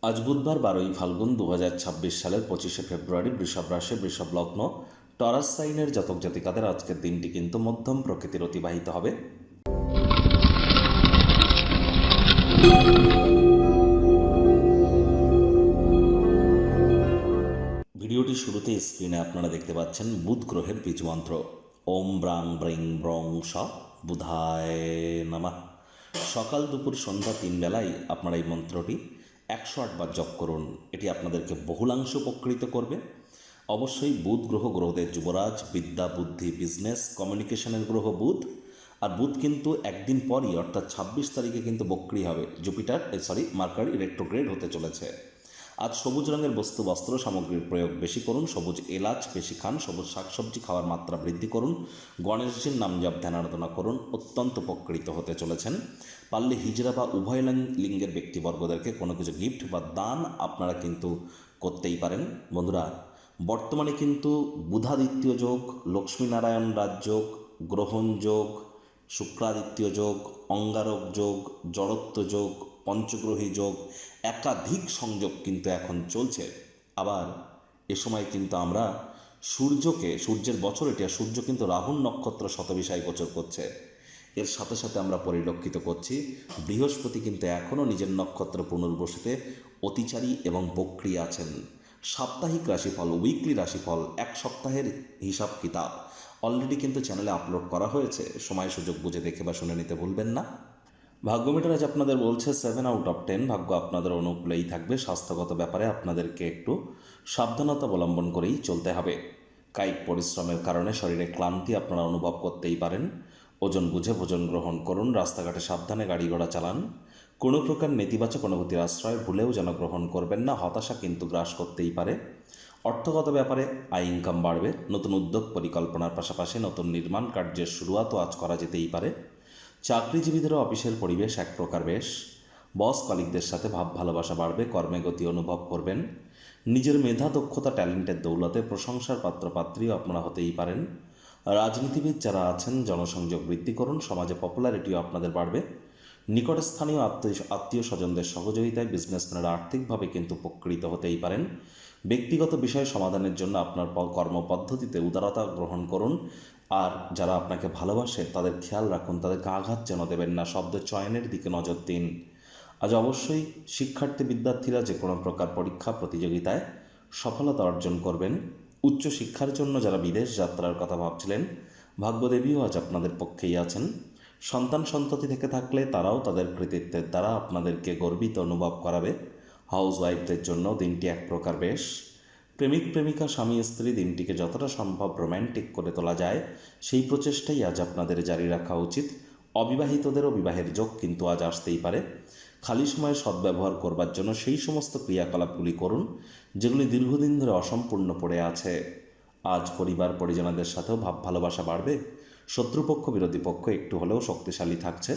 আজ বুধবার 12ই ফাল্গুন 2026 সালের 25শে ফেব্রুয়ারি। বৃষভ রাশি, বৃষভ লগ্ন, টরাস সাইনের জাতক জাতিকাদের আজকের দিনটি কিন্তু মধ্যম প্রকৃতির অতিবাহিত হবে। ভিডিওটি শুরুতে স্ক্রিনে আপনারা দেখতে পাচ্ছেন বুধ গ্রহের বীজ মন্ত্র ওম ব্রাং ব্রিং ব্রং স বুধায় নমঃ। সকাল দুপুর সন্ধ্যা 3 বেলায় আপনারা এই মন্ত্রটি 108 বার জপ করুন। এটি আপনাদেরকে বহুলাংশ উপকৃত করবে। অবশ্যই বুধ গ্রহ, গ্রহদের যুবরাজ, বিদ্যা, বুদ্ধি, বিজনেস, কমিউনিকেশনের গ্রহ বুধ। আর বুধ কিন্তু একদিন পরই অর্থাৎ 26 তারিখে কিন্তু বক্রী হবে। মার্কারি রেট্রোগ্রেড হতে চলেছে। আজ সবুজ রঙের বস্তু, বস্ত্র সামগ্রীর প্রয়োগ বেশি করুন। সবুজ এলাচ বেশি খান। সবুজ শাকসবজি খাওয়ার মাত্রা বৃদ্ধি করুন। গণেশজির নাম জপ ধ্যান আরাধনা করুন। অত্যন্ত উপকৃত হতে চলেছেন। পারলে হিজড়া বা উভয় লিঙ্গের ব্যক্তিবর্গদেরকে কোনো কিছু গিফট বা দান আপনারা কিন্তু করতেই পারেন। বন্ধুরা, বর্তমানে কিন্তু বুধাদিত্য যোগ, লক্ষ্মীনারায়ণ রাজযোগ, গ্রহণ যোগ, শুক্রাদিত্য যোগ, অঙ্গারক যোগ, জড়ত্ব যোগ, পঞ্চগ্রহী যোগ, একাধিক সংযোগ কিন্তু এখন চলছে। আবার এ সময় কিন্তু আমরা সূর্যের বছর এটা, সূর্য কিন্তু রাহুর নক্ষত্র শতবিষায় গোচর করছে। এর সাথে সাথে আমরা পরিলক্ষিত করছি বৃহস্পতি কিন্তু এখনও নিজের নক্ষত্র পুনর্বসুতে অতিচারী এবং বক্রী আছেন। সাপ্তাহিক রাশিফল, উইকলি রাশিফল, এক সপ্তাহের হিসাব কিতাব অলরেডি কিন্তু চ্যানেলে আপলোড করা হয়েছে। সময় সুযোগ বুঝে দেখে বা শুনে নিতে ভুলবেন না। ভাগ্যমিটার আজ আপনাদের বলছে 7/10। ভাগ্য আপনাদের অনুকূলেই থাকবে। স্বাস্থ্যগত ব্যাপারে আপনাদেরকে একটু সাবধানতা অবলম্বন করেই চলতে হবে। কায়িক পরিশ্রমের কারণে শরীরে ক্লান্তি আপনারা অনুভব করতেই পারেন। ওজন বুঝে ভোজন গ্রহণ করুন। রাস্তাঘাটে সাবধানে গাড়ি ঘোড়া চালান। কোনো প্রকার নেতিবাচক অনুভূতির আশ্রয় ভুলেও যেন গ্রহণ করবেন না। হতাশা কিন্তু গ্রাস করতেই পারে। অর্থগত ব্যাপারে আয় ইনকাম বাড়বে। নতুন উদ্যোগ পরিকল্পনার পাশাপাশি নতুন নির্মাণ কার্যের শুরুয়াতও আজ করা যেতেই পারে। চাকরিজীবীদেরও অফিসের পরিবেশ এক প্রকার বেশ। বস কলিগদের সাথে ভাব ভালোবাসা বাড়বে। কর্মে গতি অনুভব করবেন। নিজের মেধা, দক্ষতা, ট্যালেন্টের দৌলতে প্রশংসার পাত্রপাত্রীও আপনারা হতেই পারেন। রাজনীতিবিদ যারা আছেন জনসংযোগ বৃদ্ধি করুন। সমাজে পপুলারিটিও আপনাদের বাড়বে। নিকটস্থানীয় আত্মীয় স্বজনদের সহযোগিতায় বিজনেসম্যানরা আর্থিকভাবে কিন্তু উপকৃত হতেই পারেন। ব্যক্তিগত বিষয় সমাধানের জন্য আপনার কর্মপদ্ধতিতে উদারতা গ্রহণ করুন। আর যারা আপনাকে ভালোবাসে তাদের খেয়াল রাখুন, তাদেরকে আঘাত যেন দেবেন না। শব্দ চয়নের দিকে নজর দিন। আজ অবশ্যই বিদ্যার্থীরা যে কোনো প্রকার পরীক্ষা প্রতিযোগিতায় সফলতা অর্জন করবেন। উচ্চশিক্ষার জন্য যারা বিদেশ যাত্রার কথা ভাবছিলেন, ভাগ্যদেবীও আজ আপনাদের পক্ষেই আছেন। সন্ততি থেকে থাকলে তারাও তাদের কৃতিত্বের দ্বারা আপনাদেরকে গর্বিত অনুভব করাবে। হাউস ওয়াইফদের জন্য দিনটি এক প্রকার বেশ। প্রেমিক প্রেমিকা, স্বামী স্ত্রী দিনটিকে যতটা সম্ভব রোম্যান্টিক করে তোলা যায় সেই প্রচেষ্টাই আজ আপনাদের জারি রাখা উচিত। অবিবাহিতদেরও বিবাহের যোগ কিন্তু আজ আসতেই পারে। খালি সময়ে সদ্ব্যবহার করবার জন্য সেই সমস্ত ক্রিয়াকলাপগুলি করুন যেগুলি দীর্ঘদিন ধরে অসম্পূর্ণ পড়ে আছে। আজ পরিবার পরিজনদের সাথেও ভাব ভালোবাসা বাড়বে। শত্রুপক্ষ বিরোধী পক্ষ একটু হলেও শক্তিশালী থাকছে।